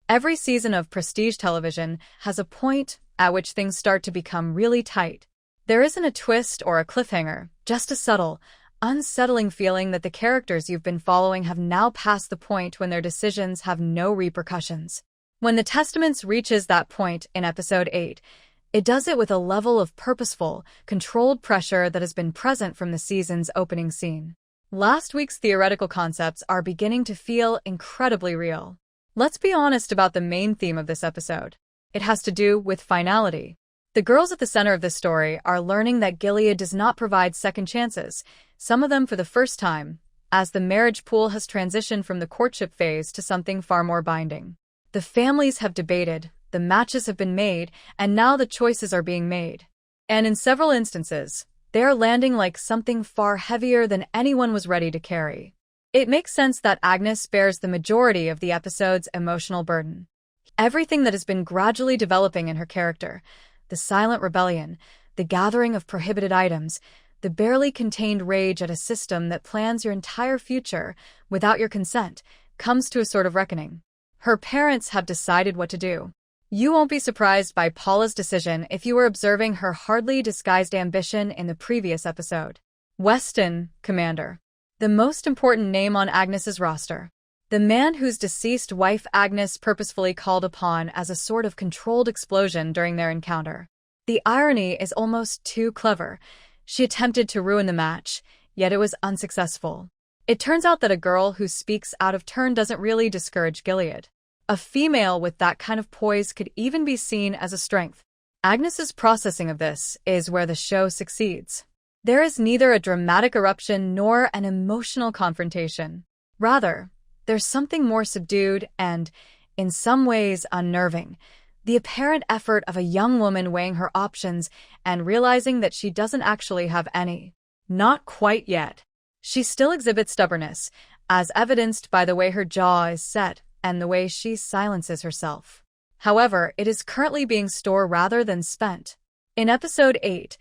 Every season of prestige television has a point at which things start to become really tight. There isn't a twist or a cliffhanger, just a subtle, unsettling feeling that the characters you've been following have now passed the point when their decisions have no repercussions. When the Teastament reaches that point in episode 8, it does it with a level of purposeful, controlled pressure that has been present from the season's opening scene. Last week's theoretical concepts are beginning to feel incredibly real. Let's be honest about the main theme of this episode. It has to do with finality. The girls at the center of this story are learning that Gilead does not provide second chances, some of them for the first time, as the marriage pool has transitioned from the courtship phase to something far more binding. The families have debated, the matches have been made, and now the choices are being made. And in several instances, they are landing like something far heavier than anyone was ready to carry. It makes sense that Agnes bears the majority of the episode's emotional burden. Everything that has been gradually developing in her character, the silent rebellion, the gathering of prohibited items, the barely contained rage at a system that plans your entire future without your consent, comes to a sort of reckoning. Her parents have decided what to do. You won't be surprised by Paula's decision if you were observing her hardly disguised ambition in the previous episode. Weston, Commander. The most important name on Agnes's roster. The man whose deceased wife Agnes purposefully called upon as a sort of controlled explosion during their encounter. The irony is almost too clever. She attempted to ruin the match, yet it was unsuccessful. It turns out that a girl who speaks out of turn doesn't really discourage Gilead. A female with that kind of poise could even be seen as a strength. Agnes's processing of this is where the show succeeds. There is neither a dramatic eruption nor an emotional confrontation. Rather, there's something more subdued and, in some ways, unnerving. The apparent effort of a young woman weighing her options and realizing that she doesn't actually have any. Not quite yet. She still exhibits stubbornness, as evidenced by the way her jaw is set and the way she silences herself. However, it is currently being stored rather than spent. In episode 8,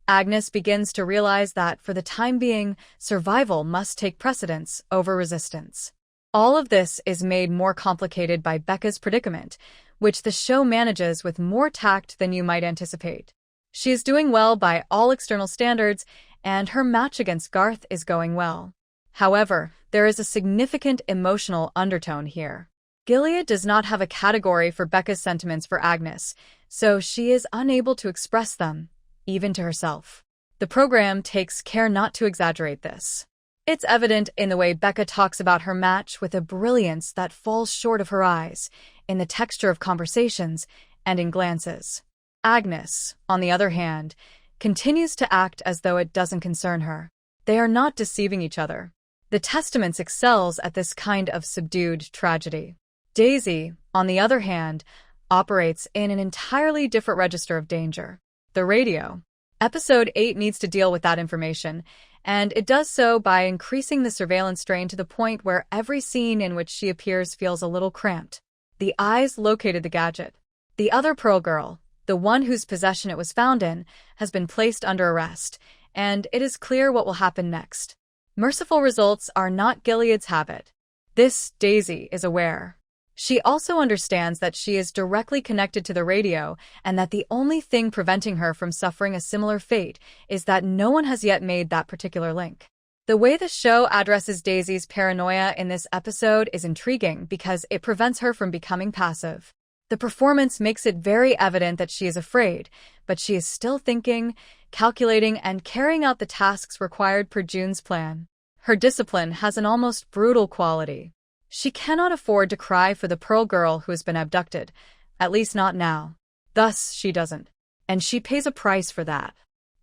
Agnes begins to realize that, for the time being, survival must take precedence over resistance. All of this is made more complicated by Becca's predicament, which the show manages with more tact than you might anticipate. She is doing well by all external standards, and her match against Garth is going well. However, there is a significant emotional undertone here. Gilead does not have a category for Becca's sentiments for Agnes, so she is unable to express them, even to herself. The program takes care not to exaggerate this. It's evident in the way Becca talks about her match with a brilliance that falls short of her eyes, in the texture of conversations, and in glances. Agnes, on the other hand, continues to act as though it doesn't concern her. They are not deceiving each other. The Teastament excels at this kind of subdued tragedy. Daisy, on the other hand, operates in an entirely different register of danger. The radio. Episode 8 needs to deal with that information, and it does so by increasing the surveillance strain to the point where every scene in which she appears feels a little cramped. The eyes located the gadget. The other Pearl girl, the one whose possession it was found in, has been placed under arrest, and it is clear what will happen next. Merciful results are not Gilead's habit. This, Daisy is aware. She also understands that she is directly connected to the radio and that the only thing preventing her from suffering a similar fate is that no one has yet made that particular link. The way the show addresses Daisy's paranoia in this episode is intriguing because it prevents her from becoming passive. The performance makes it very evident that she is afraid, but she is still thinking, calculating, and carrying out the tasks required per June's plan. Her discipline has an almost brutal quality. She cannot afford to cry for the Pearl girl who has been abducted, at least not now. Thus, she doesn't. And she pays a price for that.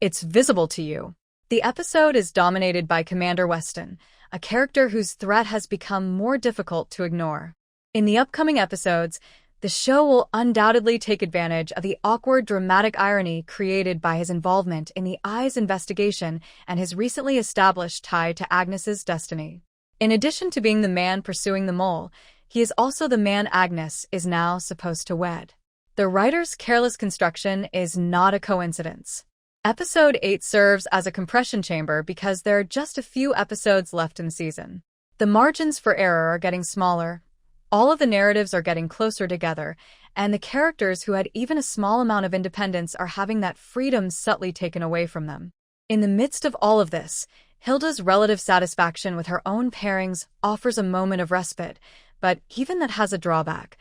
It's visible to you. The episode is dominated by Commander Weston, a character whose threat has become more difficult to ignore. In the upcoming episodes, the show will undoubtedly take advantage of the awkward dramatic irony created by his involvement in the Eyes investigation and his recently established tie to Agnes's destiny. In addition to being the man pursuing the mole, he is also the man Agnes is now supposed to wed. The writer's careless construction is not a coincidence. Episode 8 serves as a compression chamber because there are just a few episodes left in the season. The margins for error are getting smaller, All of the narratives are getting closer together, and the characters who had even a small amount of independence are having that freedom subtly taken away from them. In the midst of all of this, Hilda's relative satisfaction with her own pairings offers a moment of respite, but even that has a drawback.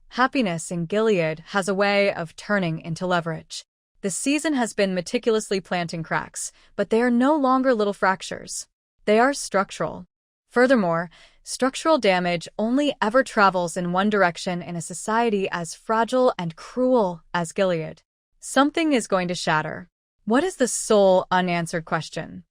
Happiness in Gilead has a way of turning into leverage. The season has been meticulously planting cracks, but they are no longer little fractures. They are structural. Furthermore, structural damage only ever travels in one direction in a society as fragile and cruel as Gilead. Something is going to shatter. What is the sole unanswered question?